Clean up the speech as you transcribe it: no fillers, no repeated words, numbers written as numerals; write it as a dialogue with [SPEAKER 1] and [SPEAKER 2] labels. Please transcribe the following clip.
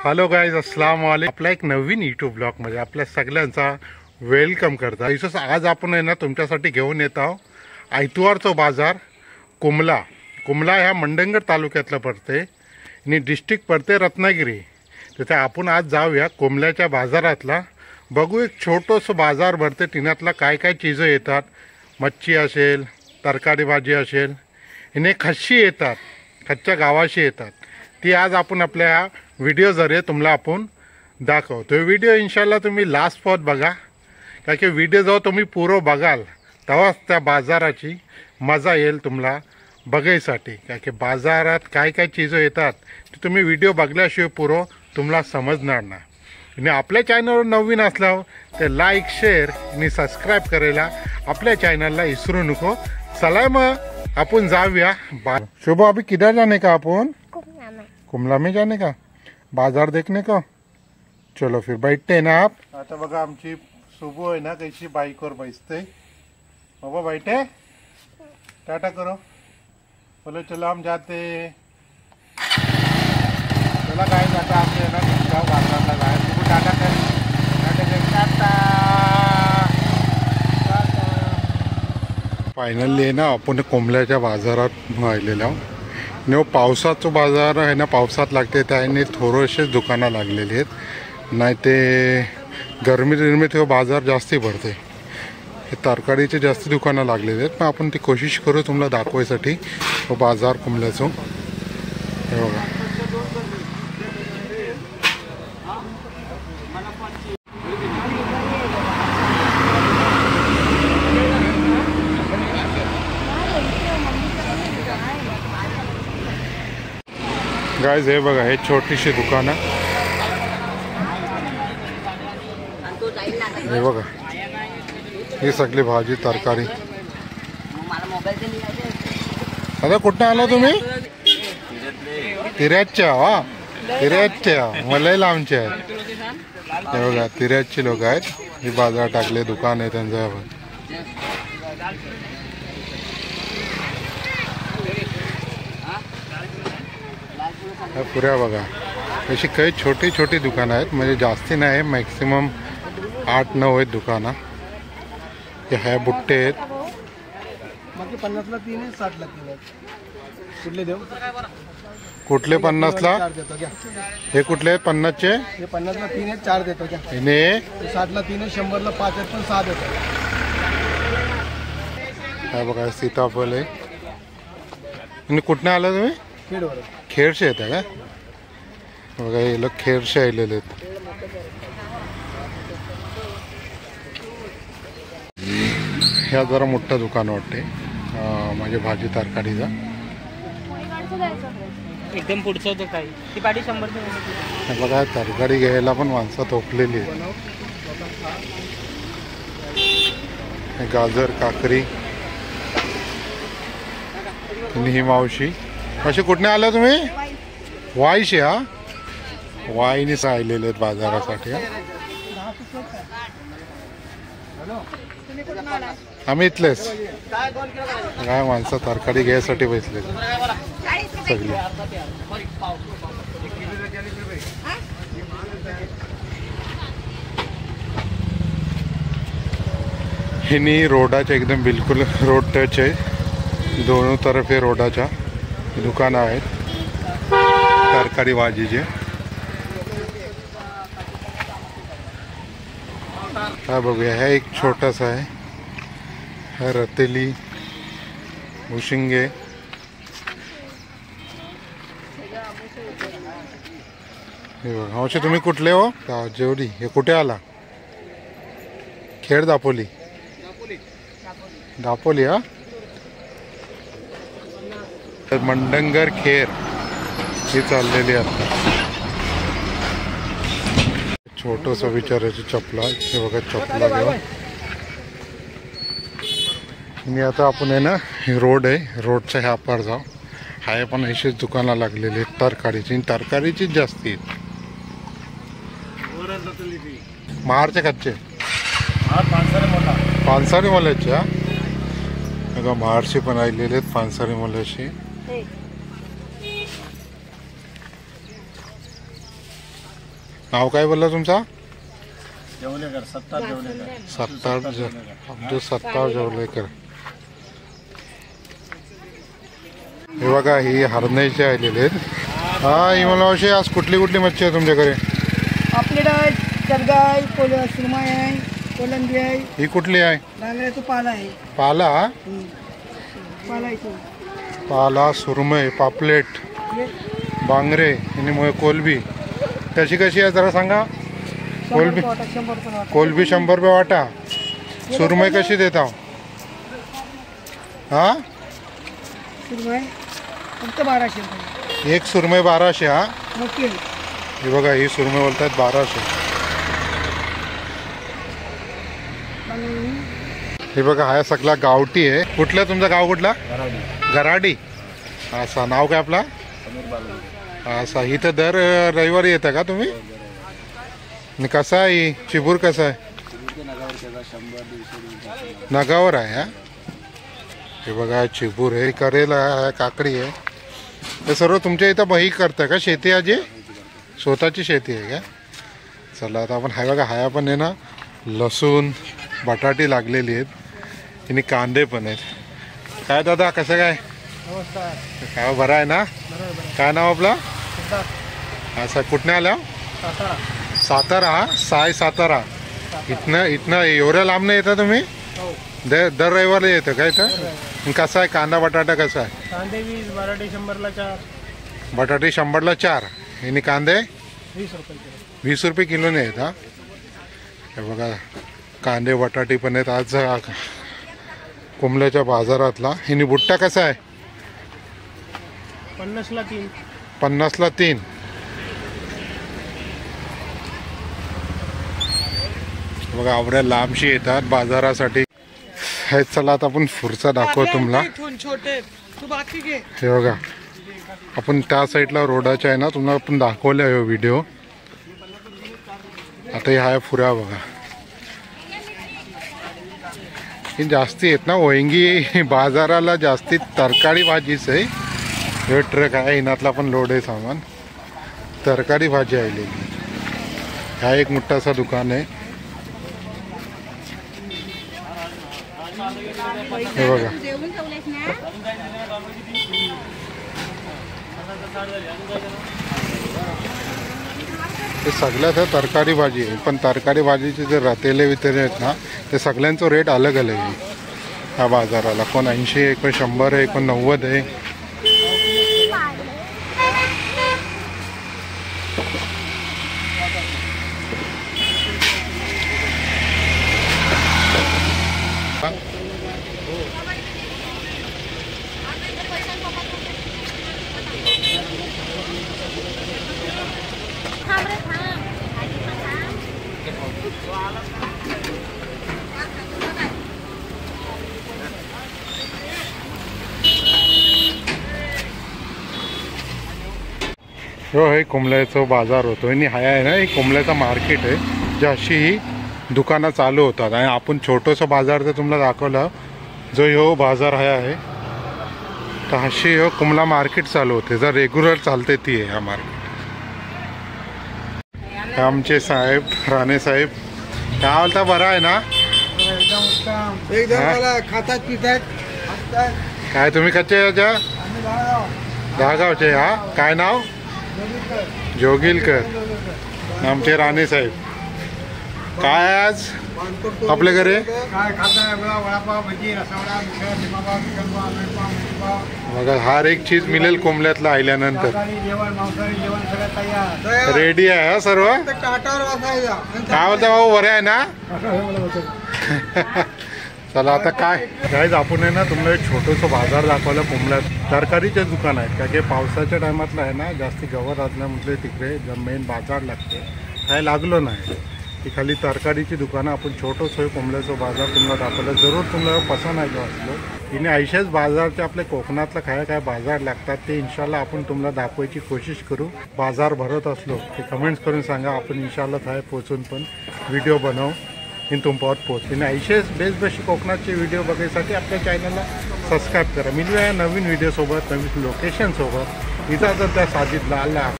[SPEAKER 1] Hello guys, अस्सलाम वालेकुम. आपला एक नवीन यूट्यूब ब्लॉगमध्ये आपल्या सगळ्यांचा वेलकम करता. इसोस आज आपण आहे ना तुमच्यासाठी घेऊन येत आहोत आयतवारचा बाजार कुमला. कुमला ह्या मंडणगड तालुक्यातला पडते आणि डिस्ट्रिक्ट पडते रत्नागिरी. तिथे आपण आज जाऊया कुमल्याच्या बाजारातला. बघू एक छोटंसं बाजार भरते, तिन्यातला काय काय चीजं येतात. मच्छी असेल, तरकारी भाजी असेल, आणि खच्ची येतात, खच्च्या गावाशी येतात. ती आज आपण आपल्या व्हिडिओ जरिये तुम्हाला आपण दाखवतो. व्हिडिओ इन्शाल्लाह तुम्ही लास्ट पर्यंत बघा, कारण की व्हिडिओ जेव्हा तुम्ही पुरं बघाल तेव्हाच त्या बाजाराची मजा येईल तुम्हाला बघायसाठी. कारण की बाजारात काय काय चीजं येतात ते तुम्ही व्हिडिओ बघल्याशिवाय पुरं तुम्हाला समजणार नाही. आणि आपल्या चॅनलवर नवीन असल्यावर ते लाईक, शेअर आणि सबस्क्राईब करायला आपल्या चॅनलला विसरू नको. चला मग आपण जाऊया. शुभ, अभी किधर जाने का आपण? कुमला में जाने का, बाजार देखने का. चलो फिर बैठते ना आप. आता बघा आमची सुबह आहे ना कैसी बाईकवर बैठते. बाबा बैठे, टाटा करो, बोलो चलो हम जाते. चला काय आता आपले ना गाव बाजारला जाय. तुम्ही टाटा कर, टाटा कर, टाटा. फायनली आहे ना आपण कुमल्याच्या बाजारात आलेलो आहोत. आणि पावसाचा बाजार आहे ना, पावसात लागते त्याने थोडेसेच दुकानं लागलेली आहेत. नाही ते गरमी बाजार जास्ती भरते. हे तरकारीचे जास्ती दुकानं लागलेले आहेत. पण आपण ती कोशिश करू तुम्हाला दाखवायसाठी तो बाजार कुमल्याचं. हे बघा, गाइस हे बघा, हे छोटीशी दुकान आहे. हे बघा, ही सगळी भाजी तरकारी. आता कुठं आला तुम्ही? तिऱ्याच्या. वा, तिऱ्याच्या मलाही लांबचे आहेत. हे बघा, तिऱ्याची लोक आहेत. ही बाजार टाकले दुकान आहे त्यांचं. पुऱ्या बघा, अशी काही छोटी छोटी दुकानं आहेत, म्हणजे जास्ती नाही, मॅक्सिमम 8-9 आहेत दुकानं. हे ह्या बुट्टे आहेत.
[SPEAKER 2] 50ला 3 आहे, 60ला 3 आहे. कुठले देऊ?
[SPEAKER 1] कुठले 50ला? हे कुठले आहेत 50चे?
[SPEAKER 2] हे 50ला 3 आहे, 4 देतो क्या?
[SPEAKER 1] आणि
[SPEAKER 2] 60ला 3 आहे, 100ला 5 आहेत, पण 6 देतो.
[SPEAKER 1] काय बघा, सीताफळ आहे. आणि कुठनं आला तुम्ही?
[SPEAKER 2] खेडवर.
[SPEAKER 1] खेडशे येतं का? बघा, हे लोक खेडशे आलेले आहेत. ह्या जरा मोठं दुकान वाटते, म्हणजे भाजी तरकारीचा.
[SPEAKER 3] एकदम पुढचं होतं काही ती पाटी 100.
[SPEAKER 1] बघा, तरकारी घ्यायला पण माणसं थोपलेली आहेत. गाजर, काकरी. आणि ही मावशी. असे कुठने आला तुम्ही? वाईशे. हा, वाईनीच आलेले आहेत बाजारासाठी. आम्ही इथलेच. काय माणसं तरकारी घ्यायसाठी बसले सगळी. हिनी रोडाच्या एकदम बिलकुल रोड टच आहे. दोनों तरफ हे रोडाच्या दुकानं आहेत तरकारी भाजीचे. हा बघूया, हा एक छोटासा आहे. हा रतेली, मुशिंगे. हे बघा, मावशी तुम्ही कुठले हो? जेवढी. हे कुठे आला? खेड, दापोली. दापोली. हा, मंडणगड खेर ही चाललेली आहे. छोटंसं विचारायची चपला. हे बघा, चपला घेऊन. आणि आता आपण आहे ना, रोड आहे, रोडच्या ह्या पार जाऊ. हाय पण अशीच दुकानं लागलेली आहेत तरकारीची. तरकारीचीच जास्ती आहेत. महारचे कच्चे पानसारी मोल्याचे. हा बघा, महारशी पण आलेले आहेत पानसारी मोल्याची. नाव काय बोलला तुमचा?
[SPEAKER 2] जेवलेकर, सत्तार जेवलेकर.
[SPEAKER 1] अब्दुल सत्तार जेवलेकर. हे बघा ही हरण्याचे आलेले आहेत. हा ही मला अशी आज कुठली कुठली मच्छी आहे तुमच्याकडे?
[SPEAKER 2] पापलेट आहे, चरगा आहे, सुरमई आहे, कोलंबी आहे.
[SPEAKER 1] ही कुठली आहे?
[SPEAKER 2] डांगऱ्याचा पाला आहे.
[SPEAKER 1] पाला,
[SPEAKER 2] पाला आहे तो.
[SPEAKER 1] पाला, सुरमई, पापलेट, बांगरे आणि कोलबी. कशी कशी आहे जरा सांगा. कोलबी
[SPEAKER 2] 100
[SPEAKER 1] कोलबी 100 रुपये वाटा. सुरमई कशी देता? हा
[SPEAKER 2] सुरमई फक्त 1200 रुपये.
[SPEAKER 1] एक सुरमई 1200. हा
[SPEAKER 2] मोठी
[SPEAKER 1] हे बघा ही सुरमई बोलतात 1200. हे बघा हा सगळा गावठी आहे. कुठलं तुमचं गाव कुठला? गराडी. असा नाव काय आपला? असा इथं दर रविवारी येतं का तुम्ही? आणि कसा आहे चिबूर? कसा आहे? नगावर आहे. हा हे बघा चिबूर आहे, करेला आहे, काकडी आहे. हे सर्व तुमच्या इथं बही करतं का? शेती आजी स्वतःची शेती आहे का? चला आता आपण हाय बघा हाया पण आहे ना, लसूण बटाटी लागलेली आहेत आणि कांदे पण आहेत. काय दादा कसं काय?
[SPEAKER 2] नमस्कार.
[SPEAKER 1] काय बरं आहे ना? काय नाव आपलं? असं कुठनं आलं? सातारा. हा साय सातारा. इथनं एवढ्या लांब नाही येता तुम्ही? दर रविवारला येतं का इथं? कसा आहे कांदा बटाटा कसा आहे?
[SPEAKER 2] कांदे 20, बटाटे 100ला 4.
[SPEAKER 1] बटाटे 100ला 4 आणि कांदे
[SPEAKER 2] 20 रुपये किलो.
[SPEAKER 1] 20 रुपये किलोने आहेत. हा हे बघा कांदे बटाटे पण आहेत आज कुंबल्याच्या बाजारातला. आणि बुट्टा कसा आहे?
[SPEAKER 2] 50ला 3.
[SPEAKER 1] 50ला 3. बघा आवड्या लांबशी येतात बाजारासाठी. हे चला आता आपण पुढचा दाखवतो तुम्हाला. हे बघा आपण त्या साईडला रोडाच्या आहे ना, तुम्हाला आपण दाखवलं आहे व्हिडिओ. आता हे आहे फुऱ्या बघा. ही जास्ती आहेत ना वैंगी बाजाराला जास्ती तरकारी भाजीच आहे. हे ट्रक आहे इनातला पण लोड आहे सामान. तरकारी भाजी आलेली. हा एक मोठासा दुकान आहे. हे बघा हे सगळ्यात आहे तरकारी भाजी आहे. पण तरकारी भाजीचे जे रतेले वितेले आहेत ना, ते सगळ्यांचं रेट अलग अलग आहे ह्या बाजाराला. कोण 80 आहे, कोण 100 आहे, कोण 90 आहे. हो हे कुंबल्याचं बाजार होतो आणि हा आहे ना हे कुंबल्याचं मार्केट आहे. जे अशी ही दुकानं चालू होतात. आणि आपण छोटंसं बाजार तर तुम्हाला दाखवलं जो ह्यो बाजार आहे. तर अशी ह्यो कुंबला मार्केट चालू होते. जर रेग्युलर चालते ती आहे हा मार्केट. हे आमचे साहेब राणे साहेब काय बोलता? बरं आहे ना?
[SPEAKER 2] एकदम खातात पितात.
[SPEAKER 1] काय तुम्ही कच्चे याच्या? दहागावचे. हा काय नाव? जोगिलकर. आमचे राणे साहेब. काय आज आपल्या घरी?
[SPEAKER 2] काय खाताय? वडापाव, भजी, रसवडा, मिसळ, भीमापाव, चिकनपाव, आंबेपाव.
[SPEAKER 1] बघा हर एक चीज मिळेल कोंबल्यातला आल्यानंतर.
[SPEAKER 2] जेवण, मांसाहारी जेवण सगळं तयार.
[SPEAKER 1] रेडी आहे हा सर्व.
[SPEAKER 2] टाटावर बसायचा.
[SPEAKER 1] काय बोलता भाऊ? बरे आहे ना? चला आता काय आपण आहे ना तुम्हाला एक छोटंसं बाजार दाखवलं कुंबल्यात. तरकारीचे दुकान आहेत का की पावसाच्या टायमातलं आहे ना, जास्ती गवत असल्यामुळे तिकडे मेन बाजार लागते. काय लागलो नाही की खाली तरकारीची दुकानं. आपण छोटंसं कुंबल्याचं बाजार तुम्हाला दाखवलं. जरूर तुम्हाला पसंत आहे का असलं. तिने ऐशाच बाजारचे आपले कोकणातलं काय बाजार लागतात ते इन्शाल्लाह आपण तुम्हाला दाखवायची कोशिश करू. बाजार भरत असलो ते कमेंट्स करून सांगा. आपण इन्शाल्लाह थाय पोचून पण व्हिडिओ बनवू इन तुमच्यावर पोचते. ऐशेच बेस्ट कोकणाचे व्हिडिओ बघायसाठी आपल्या चॅनलला सबस्क्राईब करा. मिळूया नवीन व्हिडिओसोबत, नवीन लोकेशनसोबत. इथं जर त्या साजिदला आला.